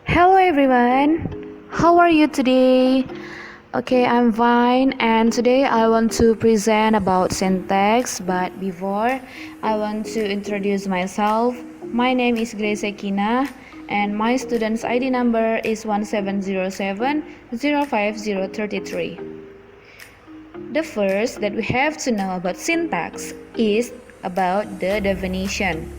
Hello everyone, how are you today? Okay, I'm fine, and today I want to present about syntax. But before, I want to introduce myself. My name is Grace Shekinah, and my student's ID number is 1707050033. The first that we have to know about syntax is about the definition.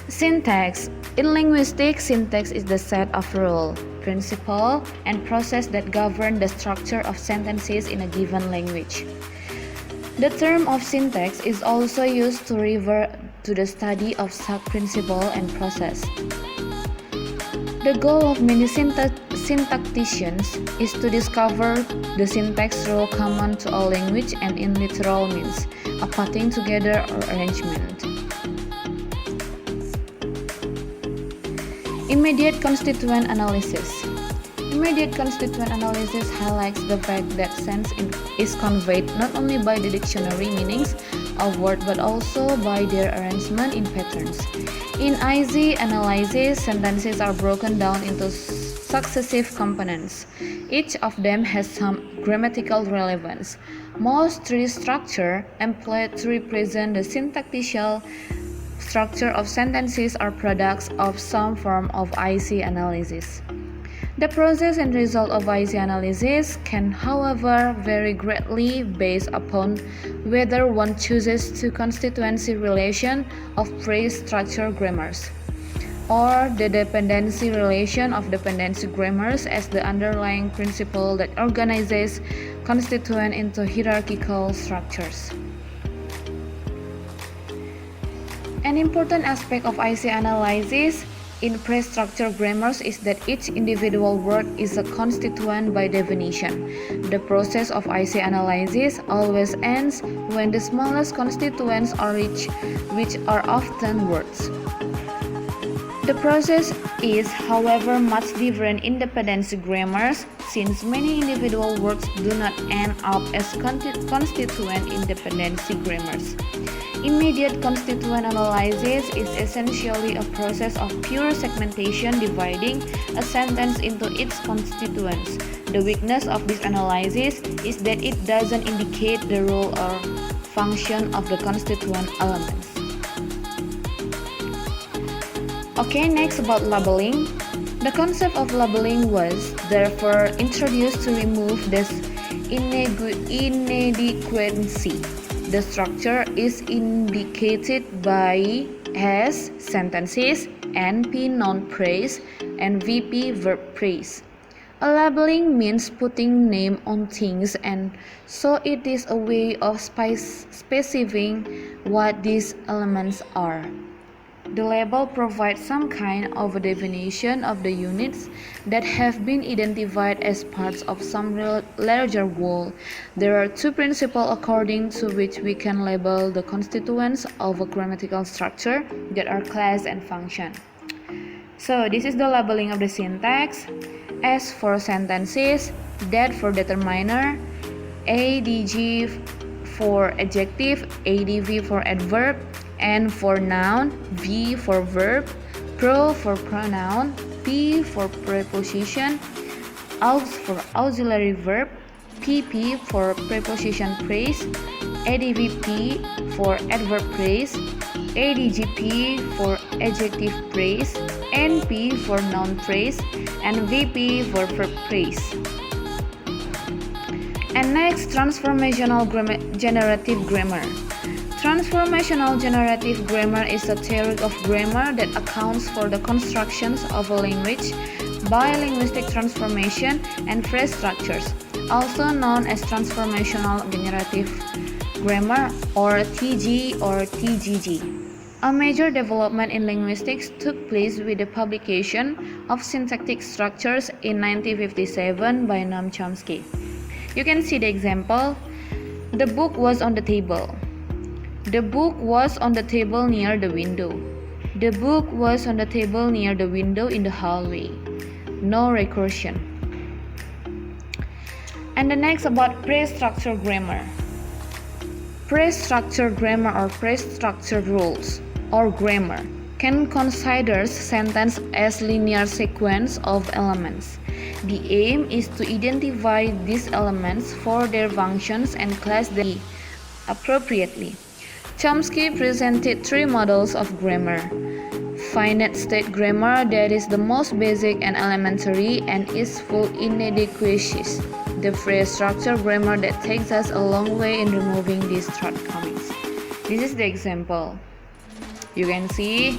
Syntax. In linguistics, syntax is the set of rules, principles, and process that govern the structure of sentences in a given language. The term of syntax is also used to refer to the study of such principle and process. The goal of many syntacticians is to discover the syntax rule common to all language and in literal means, a putting together or arrangement. Immediate constituent analysis. Immediate constituent analysis highlights the fact that sense is conveyed not only by the dictionary meanings of words but also by their arrangement in patterns. In IZ analysis, sentences are broken down into successive components. Each of them has some grammatical relevance. Most tree structure employed to represent the syntactical structure of sentences are products of some form of IC analysis. The process and result of IC analysis can, however, vary greatly based upon whether one chooses to constituency relation of PreStructure grammars or the dependency relation of dependency grammars as the underlying principle that organizes constituent into hierarchical structures. An important aspect of IC analysis in PreStructure grammars is that each individual word is a constituent by definition. The process of IC analysis always ends when the smallest constituents are reached, which are often words. The process is, however, much different in dependency grammars, since many individual words do not end up as constituent in dependency grammars. Immediate constituent analysis is essentially a process of pure segmentation dividing a sentence into its constituents. The weakness of this analysis is that it doesn't indicate the role or function of the constituent elements. Okay, next about labeling. The concept of labeling was therefore introduced to remove this inadequacy. The structure is indicated by S sentences, NP noun phrase, and VP verb phrase. A labeling means putting name on things, and so it is a way of specifying what these elements are. The label provides some kind of a definition of the units that have been identified as parts of some larger whole. There are two principles according to which we can label the constituents of a grammatical structure, that are class and function. So this is the labeling of the syntax. S for sentences, that for determiner, ADG for adjective, ADV for adverb, N for noun, V for verb, pro for pronoun, P for preposition, aux for auxiliary verb, PP for preposition phrase, ADVP for adverb phrase, ADGP for adjective phrase, NP for noun phrase, and VP for verb phrase. And next, transformational generative grammar. Transformational generative grammar is a theory of grammar that accounts for the constructions of a language by linguistic transformation and phrase structures, also known as transformational generative grammar or TG or TGG. A major development in linguistics took place with the publication of syntactic structures in 1957 by Noam Chomsky. You can see the example. The book was on the table. The book was on the table near the window. The book was on the table near the window in the hallway. No recursion. And the next about PreStructure grammar. PreStructure grammar or PreStructure rules or grammar can consider sentence as linear sequence of elements. The aim is to identify these elements for their functions and class them appropriately. Chomsky presented three models of grammar. Finite state grammar, that is the most basic and elementary and is full inadequacies. The PreStructure grammar that takes us a long way in removing these shortcomings. This is the example. You can see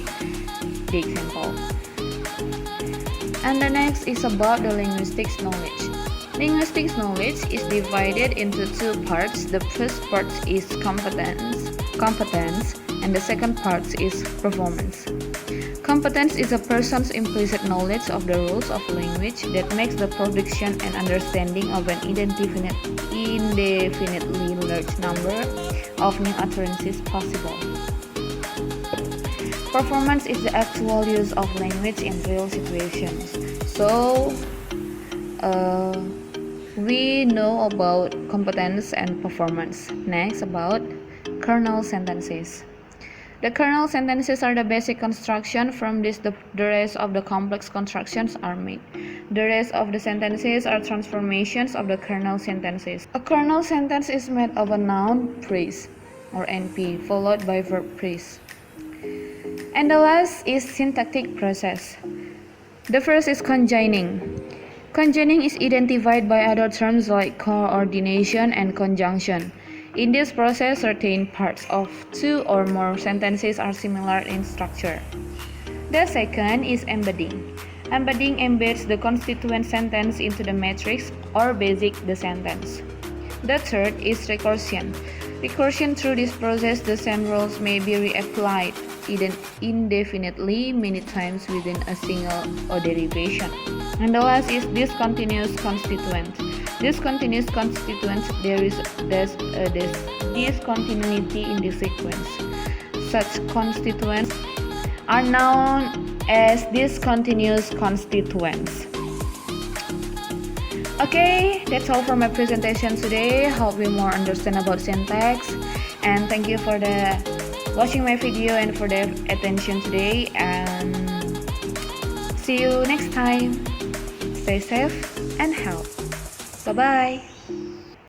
the example. And the next is about the linguistics knowledge. Linguistics knowledge is divided into two parts. The first part is competence, and the second part is performance. Competence is a person's implicit knowledge of the rules of language that makes the production and understanding of an indefinitely large number of new utterances possible. Performance is the actual use of language in real situations. So, we know about competence and performance. Next, about kernel sentences. The kernel sentences are the basic construction. From this, the rest of the complex constructions are made. The rest of the sentences are transformations of the kernel sentences. A kernel sentence is made of a noun phrase, or NP, followed by verb phrase. And the last is syntactic process. The first is conjoining. Conjoining is identified by other terms like coordination and conjunction. In this process, certain parts of two or more sentences are similar in structure. The second is embedding. Embedding embeds the constituent sentence into the matrix or basic the sentence. The third is recursion. Recursion, through this process, the same rules may be reapplied indefinitely many times within a single or derivation. And the last is discontinuous constituent. Discontinuous constituents, there is discontinuity in the sequence. Such constituents are known as discontinuous constituents. Okay, that's all for my presentation today. Hope you more understand about syntax, and thank you for watching my video and for the attention today, and see you next time. Stay safe and healthy. Bye bye.